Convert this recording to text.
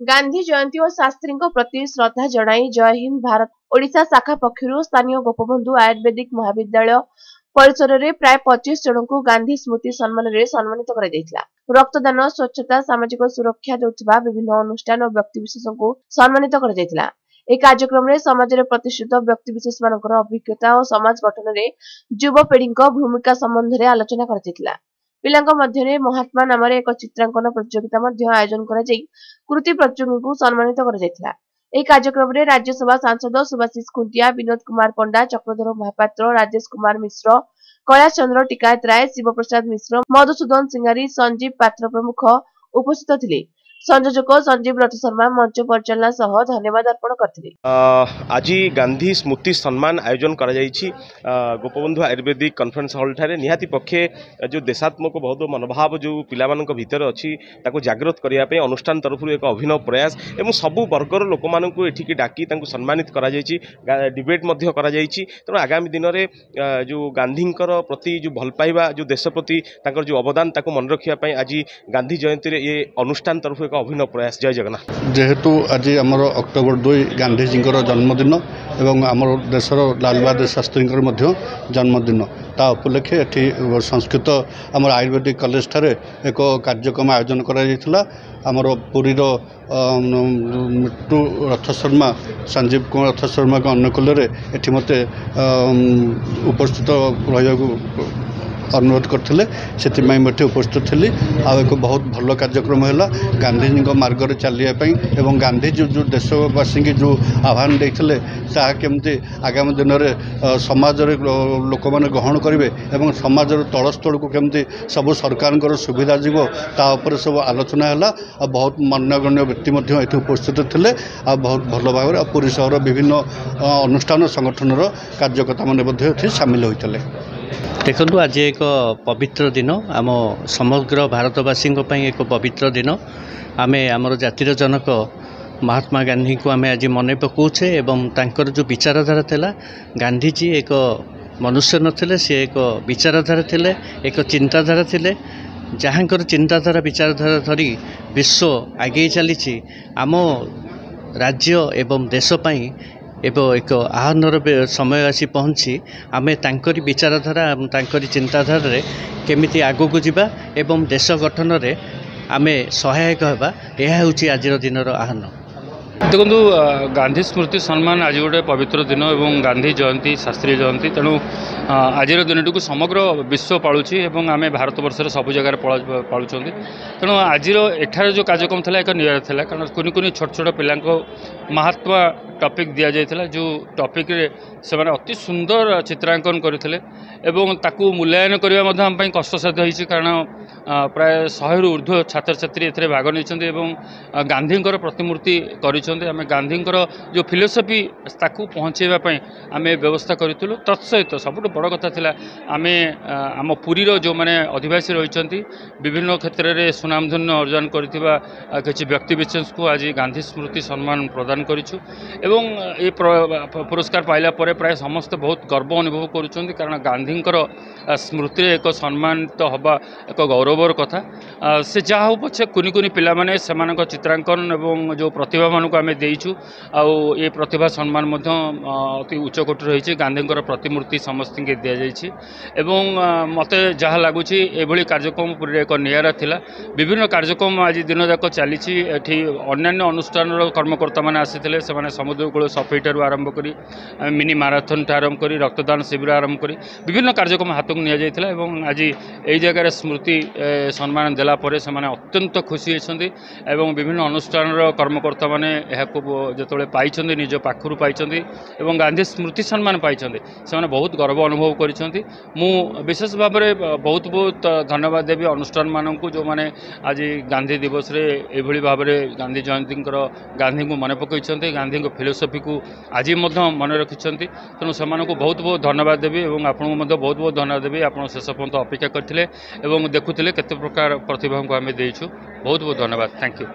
गांधी जयंती और शास्त्री प्रति श्रद्धा जणाई जय हिंद भारत ओडिशा शाखा पक्षर स्थानीय गोपबंधु आयुर्वेदिक महाविद्यालय परिसर में प्राय 25 जन को गांधी स्मृति सम्मान में सम्मानित कर रक्तदान स्वच्छता सामाजिक सुरक्षा देउथिबा विभिन्न अनुष्ठान और व्यक्तिविशेष को सम्मानित कर एक कार्यक्रम में समाज में प्रतिष्ठित व्यक्तिविशेष मानकर अभिज्ञता और समाज गठन में युवपीढ़ी भूमिका संबंध में आलोचना कर पिलांक मध्यरे महात्मा नाम एक चित्रांकन प्रतियोगिता आयोजन कर कृति प्रतियोगी को सम्मानित कर कार्यक्रम में राज्यसभा सांसद सुभाषिष खुंटिया विनोद कुमार पंडा चक्रधर महापात्र राजेश कुमार मिश्र कैलाश चंद्र टिकायत राय शिवप्रसाद मिश्र मधुसूदन सिंगारी संजीव पात्र प्रमुख उपस्थित थे। संयोजक संजीव रथ शर्मा मंच परिचालना सह धन्यवाद अर्पण करते। आज गांधी स्मृति सम्मान आयोजन कर गोपबंधु आयुर्वेदिक कॉन्फ्रेंस हॉल ठारे निहाती पक्षे जो देशात्मक बहुत मनोभाव जो पिला भीतर अच्छी जागृत करने अनुष्ठान तरफ एक अभिनव प्रयास एवं सबू वर्गर लोक मानू एठिकी डाकी सम्मानित डिबेट तेणु आगामी दिन में जो गांधी प्रति जो भल पाइबा जो देश प्रति जो अवदान मन रखापी आज गांधी जयंती ये अनुष्ठान तरफ एक अभिनव प्रयास। जय जगन्नाथ। जेहेतु आज आमर अक्टोबर 2 गांधीजी जन्मदिन एवं आमर देशर लाल बहादुर शास्त्री जन्मदिन ता उपलक्षे ये संस्कृत आमर आयुर्वेदिक कॉलेज ठारे एक कार्यक्रम आयोजन करा आमर पुरीर मृत्यु रथ शर्मा संजीव कुमार रथ शर्मा अनुकूल एटी मत उपस्थित रहा अनुरोध करते से उपस्थित थी एक बहुत भल कार्यक्रम है गांधीजी मार्ग में चलने एवं गांधीजी जो देशवासी की जो आह्वान देते केमती आगामी दिन में समाज लोक मैंने ग्रहण करेंगे और समाज तल स्थल को केमती सब सरकार सुविधा जीव तापर सब आलोचना है और बहुत मान्यगण्य व्यक्ति ये उपस्थित थे बहुत भल भाव पुरी सहर विभिन्न अनुष्ठान संगठन कार्यकर्ता मैंने सामिल होते। देखु आज एक पवित्र दिन आम समग्र भारतवासी एक पवित्र दिन आम आमर जातिर जनक महात्मा गांधी को आम आज मन पकाउे एवं तांकर जो विचारधारा थिला गांधीजी एक मनुष्य नथिले सी एक विचारधारा थिले एक चिंताधारा थिले जहाँकर चिंताधारा विचारधारा धरी विश्व आगे चली आम राज्य एवं देश पाई एवं एक आह्वानर समय आसी पहुँची आम तांकरी विचारधारा तांकरी चिंताधारा रे केमिति आगो को जीवा एवं देश गठन रे आम सहायक होगा यह हूँ आज दिन आह्वान। देखो गांधी स्मृति सम्मान आज गोटे पवित्र दिन और गांधी जयंती शास्त्री जयंती तेणु आज दिन टी समग्र विश्व पालुची एवं आम भारत वर्षर सब जगह पालुं तेणु आज एठार जो कार्यक्रम था एक निरा था कारण कुनि कुनि छोट छोट पिला महात्मा टॉपिक दि जाता जो टॉपिक से अति सुंदर चित्रांकन करते मूल्यांकन करने कष्टसाध्य होती कारण प्राय 100 रु ऊर्ध्व छात्र छात्री ए भाग नहीं गांधी प्रतिमूर्ति आम गांधी जो फिलोसफी ताकू पहुँचाई आम व्यवस्था करूँ तत्सहित सबुठ बड़ कथा आम आम पुरीर जो मैंने अधिवासी रही विभिन्न क्षेत्र में सुनामधन्य अर्जन कर किसी व्यक्तिविशेष को आज गांधी स्मृति सम्मान प्रदान करूँ एवं ये पुरस्कार पाइला परे प्राय समस्त बहुत गर्व अनुभव करुँच कारण गांधी स्मृति एक सम्मानित हवा एक गौरवर कथा से जहाँ हो पछे कुनि कुनि पिला माने सेमानक चित्रांकन एवं जो प्रतिभा मानक आम देइछु ये प्रतिभा सम्मान अति उच्च कोटि रही गांधी प्रतिमूर्ति समस्त के दि जाइए एवं मते जहाँ लगुच एभली कार्यक्रम पूरी एक निरा थिला विभिन्न कार्यक्रम आज दिन जाक चली अन्य अनुष्ठान कर्मकर्ता मैंने आसी समुद्र कूल सफाई ठार आरंभ कर मिनी माराथन ठार आरंभ कर रक्तदान शिविर आरंभ कर विभिन्न कार्यक्रम हाथ को नि जाइथिला एवं आज यही जगह स्मृति सम्मान देला परे से माने अत्यंत खुशी होती एवं विभिन्न अनुष्ठान कर्मकर्ता मैंने जो पाई निज पाखु पाई एवं गांधी स्मृति सम्मान पाई से बहुत गर्व अनुभव कर विशेष भाव में बहुत बहुत धन्यवाद देवी अनुष्ठान मानक जो मैंने आज गांधी दिवस ये भाव में गांधी जयंती गांधी को मन पकई गांधी फिलोसफी को आज मन रखिंट तेणु से बहुत बहुत धन्यवाद देवी और आपको बहुत बहुत धन्यवाद देवी आप शेष पर्यंत अपेक्षा करते देखुले केते प्रकार प्रतिभा को आम देचु बहुत बहुत धन्यवाद। Thank you.